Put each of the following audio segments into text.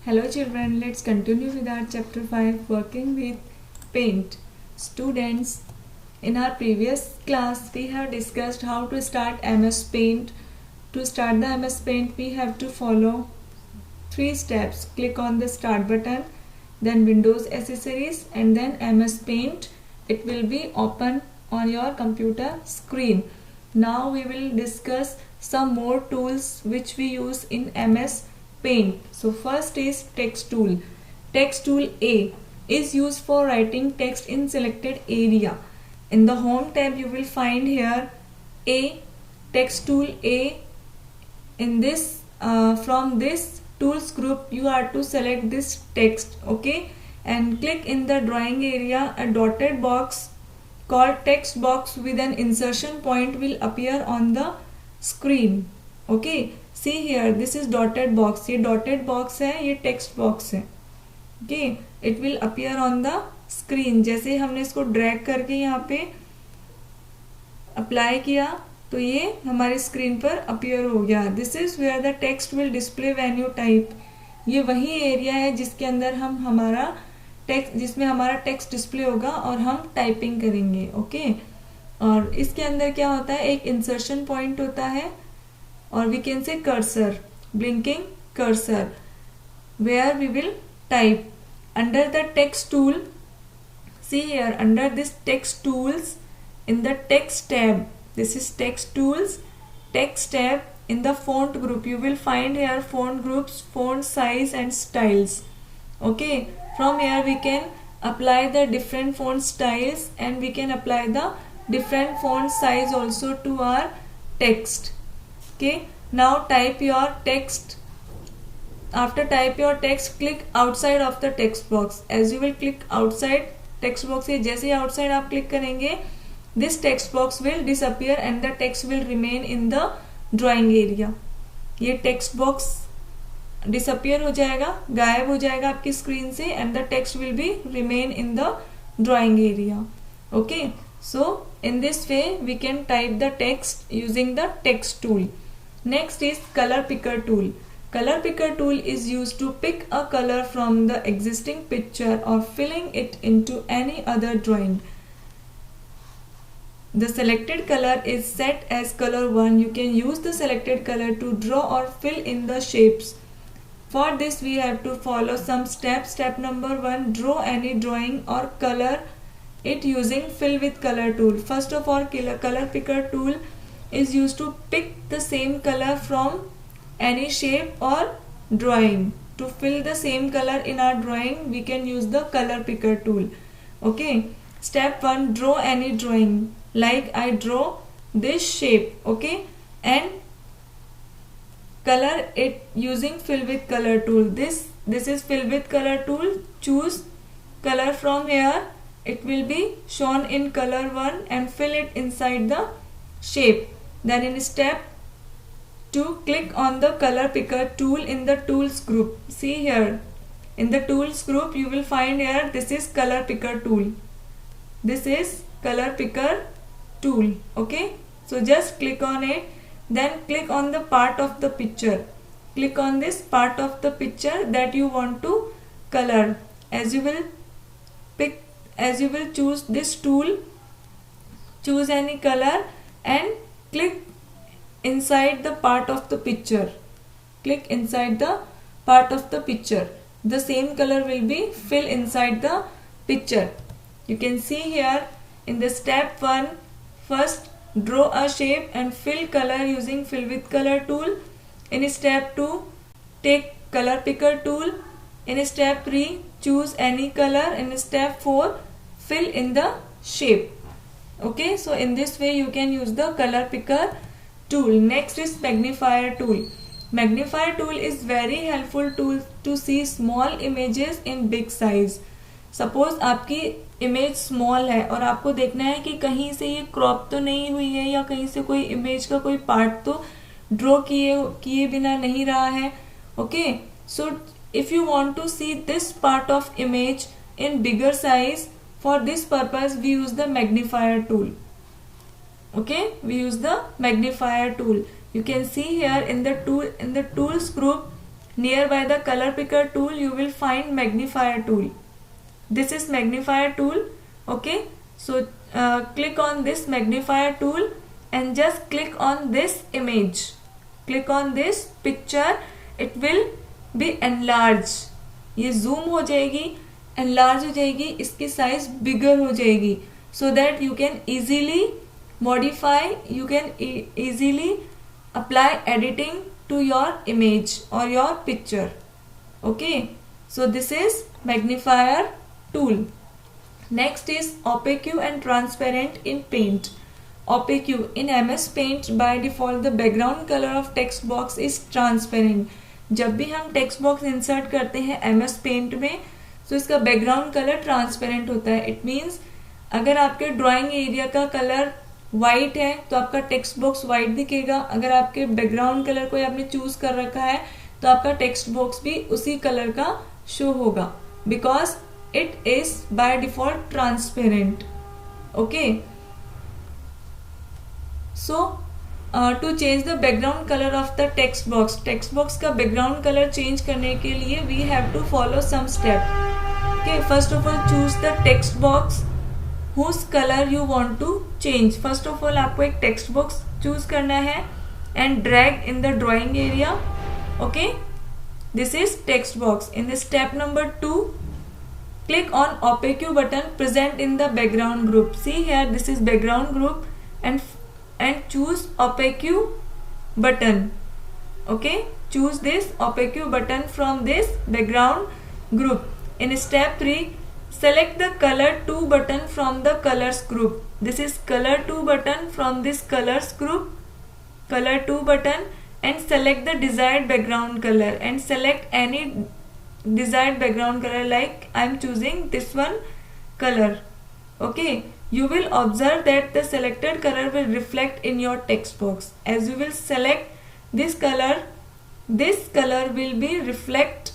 Hello children, let's continue with our chapter 5 working with paint. Students, in our previous class we have discussed how to start MS Paint. To start the MS Paint we have to follow 3 steps. Click on the start button, then Windows Accessories and then MS Paint. It will be open on your computer screen. Now we will discuss some more tools which we use in MS Paint. So first is text tool. Text tool A is used for writing text in selected area. In the home tab you will find here A, text tool A. In this from this tools group you are to select this text, okay, and click in the drawing area. A dotted box called text box with an insertion point will appear on the screen, okay. See here, this is dotted box. ये dotted box है, ये text box है, okay. It will appear on the screen. जैसे हमने इसको drag करके यहाँ पे apply किया तो ये हमारे स्क्रीन पर appear हो गया. This is where the text will display when you type. ये वही एरिया है जिसके अंदर हम हमारा टेक्स्ट, जिसमें हमारा टेक्स्ट डिस्प्ले होगा और हम टाइपिंग करेंगे, ओके. और इसके अंदर क्या होता है, एक इंसर्शन पॉइंट होता है और we can say cursor, blinking cursor, where we will type. Under the text tool, see here, under this text tools, in the text tab, this is text tools, text tab, in the font group you will find here font groups, font size and styles, okay. From here we can apply the different font styles and we can apply the different font size also to our text, okay. Now type your text. After type your text, click outside of the text box. As you will click outside text box, से जैसे ही outside आप click करेंगे, this text box will disappear and the text will remain in the drawing area. ये text box disappear हो जाएगा, गायब हो जाएगा आपकी screen से, and the text will be remain in the drawing area, okay. So in this way we can type the text using the text tool. Next is color picker tool. Color picker tool is used to pick a color from the existing picture or filling it into any other drawing. The selected color is set as color 1. You can use the selected color to draw or fill in the shapes. For this we have to follow some steps. Step number 1, draw any drawing or color it using fill with color tool. First of all, color picker tool is used to pick the same color from any shape or drawing. To fill the same color in our drawing we can use the color picker tool, okay. Step 1, draw any drawing. Like I draw this shape, okay, and color it using fill with color tool. This is fill with color tool. Choose color from here. It will be shown in color 1 and fill it inside the shape. Then in step 2, click on the color picker tool in the tools group. See here, in the tools group you will find here, this is color picker tool. This is color picker tool, okay. So just click on it, then click on the part of the picture. Click on this part of the picture that you want to color. As you will choose this tool, choose any color and click inside the part of the picture. Click inside the part of the picture. The same color will be fill inside the picture. You can see here in the step 1, first draw a shape and fill color using fill with color tool. In step 2, take color picker tool. In step 3, choose any color. In step 4, fill in the shape, okay. So in this way you can use the color picker tool. Next is magnifier tool. Magnifier tool is very helpful tool to see small images in big size. Suppose आपकी image small है और आपको देखना है कि कहीं से ये क्रॉप तो नहीं हुई है या कहीं से कोई इमेज का कोई पार्ट तो ड्रॉ किए बिना नहीं रहा है, okay. So if you want to see this part of image in bigger size, for this purpose we use the magnifier tool, okay. We use the magnifier tool. You can see here in the tools group Near by the color picker tool you will find magnifier tool. This is magnifier tool. Okay, so click on this magnifier tool and just click on this image, click on this picture. It will be enlarged. ये zoom हो जाएगी, enlarge हो जाएगी, इसकी size bigger हो जाएगी, so that you can easily modify, you can easily apply editing to your image or your picture. Okay, so this is magnifier tool. Next is opaque and transparent in Paint. Opaque in MS Paint by default the background color of text box is transparent. जब भी हम text box insert करते हैं MS Paint में, तो इसका background colour transparent होता है. इट मीन्स अगर आपके ड्राइंग एरिया का कलर व्हाइट है तो आपका टेक्स्ट बॉक्स व्हाइट दिखेगा. अगर आपके बैकग्राउंड कलर को आपने चूज कर रखा है तो आपका टेक्स्ट बॉक्स भी उसी कलर का शो होगा, because it is by default transparent. Okay, so to change the background color of the text box का background color change करने के लिए we have to follow some step. Okay, first of all choose the text box whose color you want to change. First of all आपको एक text box choose करना है and drag in the drawing area. Okay, this is text box. In the step number 2, click on opaque button present in the background group. See here, this is background group, and choose opaque button. Okay, choose this opaque button from this background group. In step 3, select the color 2 button from the colors group. This is color 2 button from this colors group, color 2 button, and select the desired background color and select any desired background color, like I am choosing this one color. Okay, you will observe that the selected color will reflect in your text box. As you will select this color will be reflect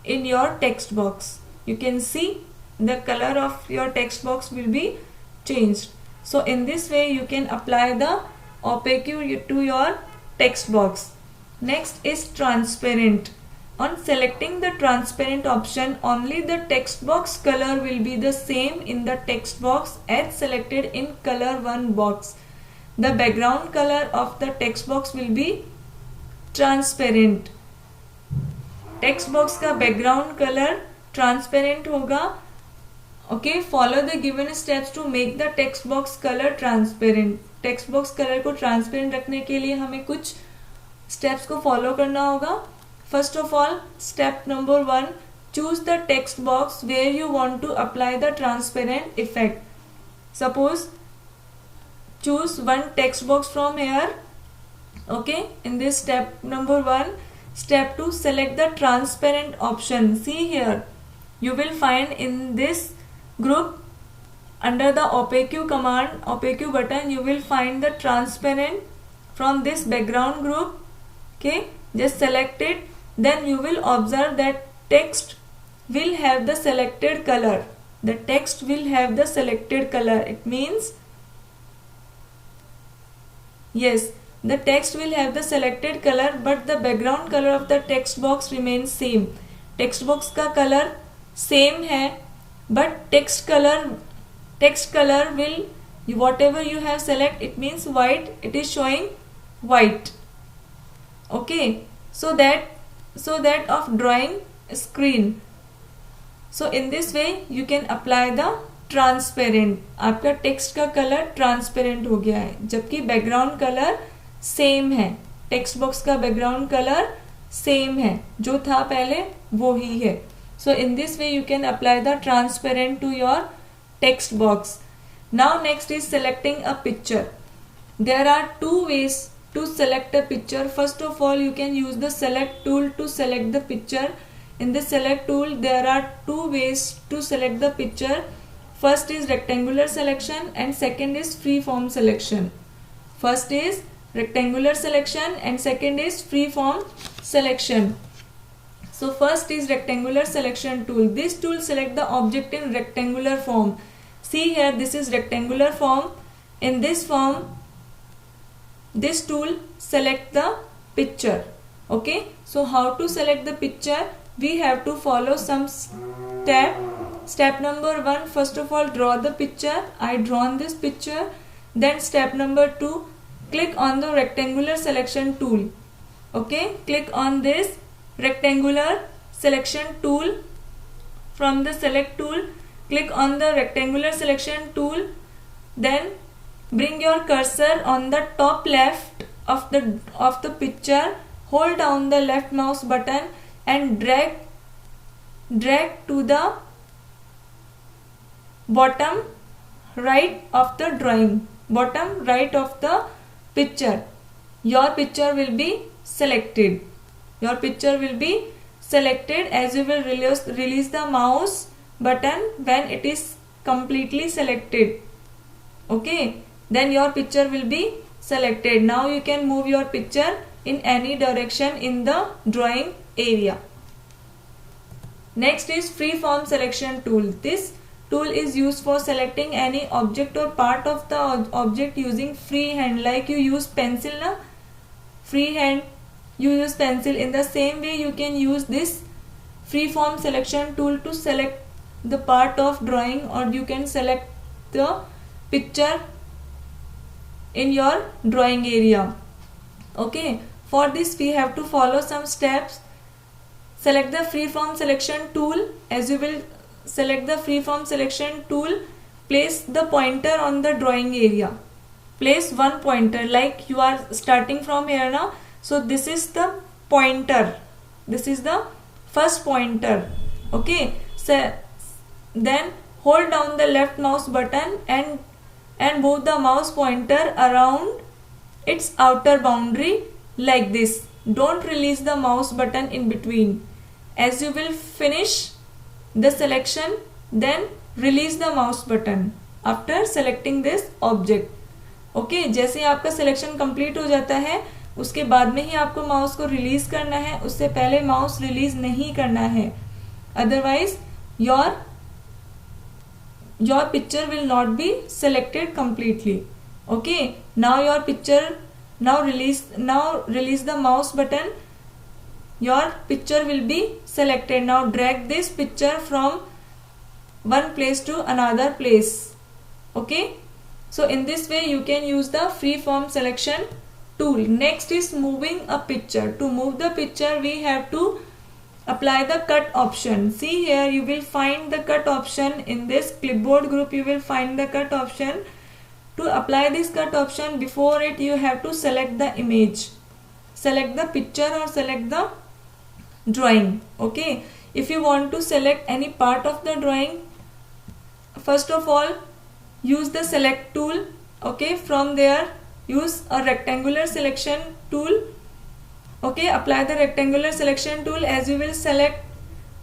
in your text box. You can see the color of your text box will be changed. So in this way you can apply the opaque to your text box. Next is transparent. On selecting the transparent option, only the text box color will be the same in the text box as selected in color 1 box. The background color of the text box will be transparent. Text box का background color transparent होगा. Okay, follow the given steps to make the text box color transparent. Text box color को transparent रखने के लिए हमें कुछ steps को follow करना होगा. First of all, step number 1, choose the text box where you want to apply the transparent effect. Suppose choose one text box from here. Okay, in this step number 1, step 2, select the transparent option. See here, you will find in this group under the opaque command, opaque button, you will find the transparent from this background group. Okay, just select it. Then you will observe that text will have the selected color. The text will have the selected color. It means, yes, the text will have the selected color, but the background color of the text box remains same. Text box का color same है, but text color will, whatever you have select, it means white, it is showing white. Okay, so that of drawing screen. So in this way you can apply the transparent. आपका text का colour transparent हो गया है, जबकि background colour same है. Text box का background colour same है, जो था पहले वो ही है. So in this way you can apply the transparent to your text box. Now next is selecting a picture. There are two ways to select a picture. First of all, you can use the select tool to select the picture. In the select tool, there are two ways to select the picture. First is rectangular selection and second is freeform selection. First is rectangular selection and second is freeform selection. So first is rectangular selection tool. This tool select the object in rectangular form. See here, this is rectangular form. In this form, this tool select the picture. Okay, so how to select the picture? We have to follow some step. Step number 1, first of all draw the picture. I drawn this picture. Then step number 2, click on the rectangular selection tool. Okay, click on this rectangular selection tool. From the select tool, click on the rectangular selection tool. Then bring your cursor on the top left of the picture. Hold down the left mouse button and drag to the bottom right of the drawing, bottom right of the picture. Your picture will be selected. Your picture will be selected as you will release the mouse button when it is completely selected. Okay, then your picture will be selected. Now you can move your picture in any direction in the drawing area. Next is freeform selection tool. This tool is used for selecting any object or part of the object using freehand. Like you use pencil, na? Freehand, you use pencil. In the same way, you can use this freeform selection tool to select the part of drawing, or you can select the picture in your drawing area. Okay, for this we have to follow some steps. Select the freeform selection tool. As you will select the freeform selection tool, place the pointer on the drawing area. Place one pointer, like you are starting from here now. So this is the pointer. This is the first pointer. Okay, so then hold down the left mouse button and move the mouse pointer around its outer boundary like this. Don't release the mouse button in between. As you will finish the selection, then release the mouse button after selecting this object. Okay, जैसे आपका selection complete हो जाता है उसके बाद में ही आपको mouse को रिलीज करना है, उससे पहले माउस रिलीज नहीं करना है. Otherwise your picture will not be selected completely. Okay, now your picture, now release the mouse button. Your picture will be selected. Now drag this picture from one place to another place. Okay, so in this way you can use the freeform selection tool. Next is moving a picture. To move the picture we have to apply the cut option. See here, you will find the cut option in this clipboard group. You will find the cut option. To apply this cut option, before it you have to select the image, select the picture or select the drawing. Okay, if you want to select any part of the drawing, first of all use the select tool. Okay, from there use a rectangular selection tool. Okay, apply the rectangular selection tool. As you will select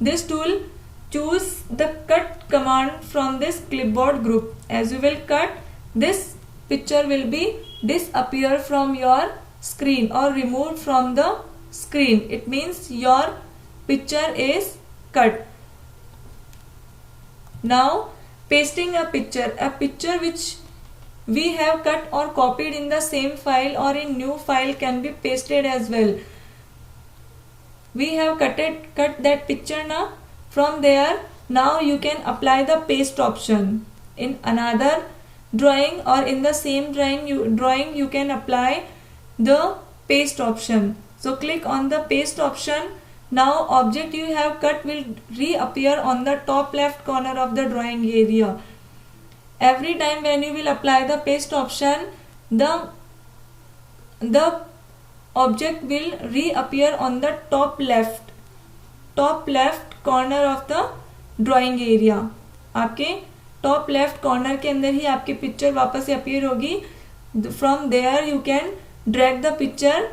this tool, choose the cut command from this clipboard group. As you will cut, this picture will be disappear from your screen or removed from the screen. It means your picture is cut. Now pasting a picture which we have cut or copied in the same file or in new file can be pasted as well. We have cut that picture now. From there, now you can apply the paste option. In another drawing or in the same drawing you can apply the paste option. So click on the paste option. Now object you have cut will reappear on the top left corner of the drawing area. Every time when you will apply the paste option, the object will reappear on the top left corner of the drawing area. आपके top left corner के अंदर ही आपकी picture वापस से appear होगी. From there you can drag the picture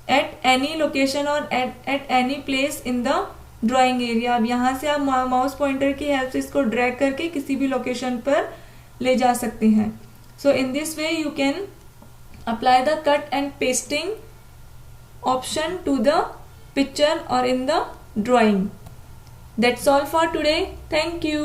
at any location or at any place in the drawing area. अब यहाँ से आप माउस पॉइंटर की हेल्प से इसको ड्रैग करके किसी भी लोकेशन पर ले जा सकते हैं. So in this way you can apply the cut and pasting option to the picture और in the drawing. That's all for today. Thank you.